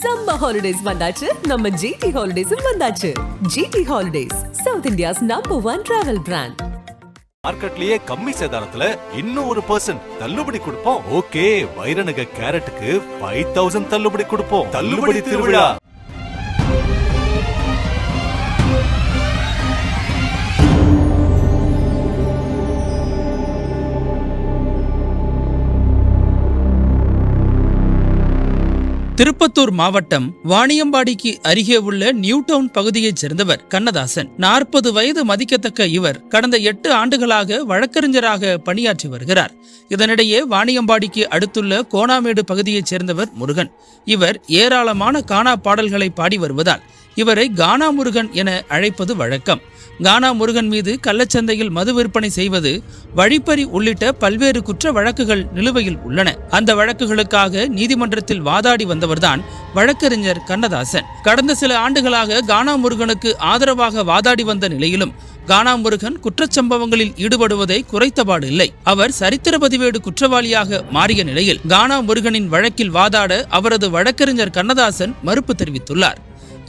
Summer holidays வந்தாச்சு, நம்ம GT ஹாலிடேஸும் வந்தாச்சு. GT holidays, south India's #1 travel brand. மார்க்கெட்லயே கம்மி சேதாரத்துல இன்னும் 1% தள்ளுபடி கொடுப்போம். ஓகே, வைரநக கேரட்டுக்கு 5000 தள்ளுபடி கொடுப்போம். தள்ளுபடி திருவிழா. திருப்பத்தூர் மாவட்டம் வாணியம்பாடிக்கு அருகே உள்ள நியூ டவுன் பகுதியைச் சேர்ந்தவர் கண்ணதாசன். 40 வயது மதிக்கத்தக்க இவர் கடந்த 8 ஆண்டுகளாக வழக்கறிஞராக பணியாற்றி வருகிறார். இதனிடையே வாணியம்பாடிக்கு அடுத்துள்ள கோணாமேடு பகுதியைச் சேர்ந்தவர் முருகன். இவர் ஏராளமான கானா பாடல்களை பாடி வருவதால் இவரை கானா முருகன் என அழைப்பது வழக்கம். கானா முருகன் மீது கள்ளச்சந்தையில் மது விற்பனை செய்வது, வழிப்பறி உள்ளிட்ட பல்வேறு குற்ற வழக்குகள் நிலுவையில் உள்ளன. அந்த வழக்குகளுக்காக நீதிமன்றத்தில் வாதாடி வந்தவர்தான் வழக்கறிஞர் கண்ணதாசன். கடந்த சில ஆண்டுகளாக கானா முருகனுக்கு ஆதரவாக வாதாடி வந்த நிலையிலும் கானா முருகன் குற்றச்சம்பவங்களில் ஈடுபடுவதை குறைத்தபாடு இல்லை. அவர் சரித்திர பதிவேடு குற்றவாளியாக மாறிய நிலையில் கானா முருகனின் வழக்கில் வாதாட அவரது வழக்கறிஞர் கண்ணதாசன் மறுப்பு தெரிவித்துள்ளார்.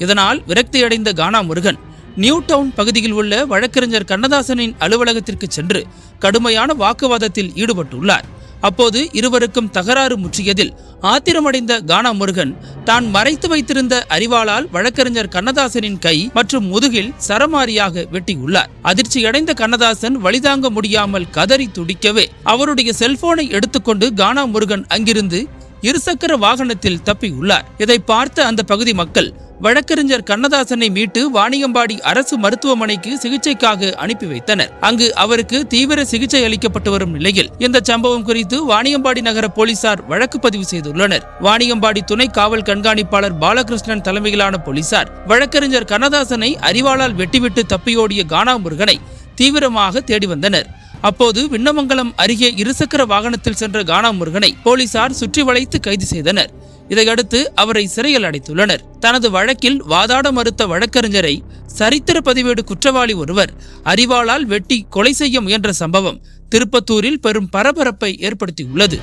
இதனால் விரக்தியடைந்த கானா முருகன் நியூ டவுன் பகுதியில் உள்ள வழக்கறிஞர் கண்ணதாசனின் அலுவலகத்திற்கு சென்று கடுமையான வாக்குவாதத்தில் ஈடுபட்டுள்ளார். அப்போது இருவருக்கும் தகராறு முற்றியதில் ஆத்திரமடைந்த கானா முருகன் தான் மறைத்து வைத்திருந்த அரிவாளால் வழக்கறிஞர் கண்ணதாசனின் கை மற்றும் முதுகில் சரமாரியாக வெட்டியுள்ளார். அதிர்ச்சியடைந்த கண்ணதாசன் வலிதாங்க முடியாமல் கதறி துடிக்கவே அவருடைய செல்போனை எடுத்துக்கொண்டு கானா முருகன் அங்கிருந்து இருசக்கர வாகனத்தில் தப்பியுள்ளார். இதை பார்த்த அந்த பகுதி மக்கள் வழக்கறிஞர் கண்ணதாசனை மீட்டு வாணியம்பாடி அரசு மருத்துவமனைக்கு சிகிச்சைக்காக அனுப்பி வைத்தனர். அங்கு அவருக்கு தீவிர சிகிச்சை அளிக்கப்பட்டு வரும் நிலையில் இந்த சம்பவம் குறித்து வாணியம்பாடி நகர போலீசார் வழக்கு பதிவு செய்துள்ளனர். வாணியம்பாடி துணை காவல் கண்காணிப்பாளர் பாலகிருஷ்ணன் தலைமையிலான போலீசார் வழக்கறிஞர் கண்ணதாசனை அரிவாளால் வெட்டிவிட்டு தப்பியோடிய கானா முருகனை தீவிரமாக தேடி வந்தனர். அப்போது விண்ணமங்கலம் அருகே இருசக்கர வாகனத்தில் சென்ற கானா முருகனை போலீசார் சுற்றி வளைத்து கைது செய்தனர். இதையடுத்து அவரை சிறையில் அடைத்துள்ளனர். தனது வழக்கில் வாதாட மறுத்த வழக்கறிஞரை சரித்திர பதிவேடு குற்றவாளி ஒருவர் அரிவாளால் வெட்டி கொலை செய்ய முயன்ற சம்பவம் திருப்பத்தூரில் பெரும் பரபரப்பை ஏற்படுத்தியுள்ளது.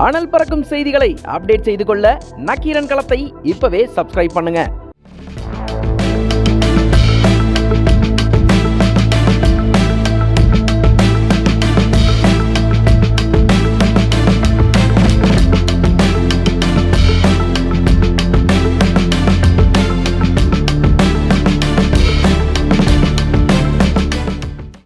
அனல் பறக்கும் செய்திகளை அப்டேட் செய்து கொள்ள நக்கீரன் களத்தை இப்பவே சப்ஸ்கிரைப் பண்ணுங்க.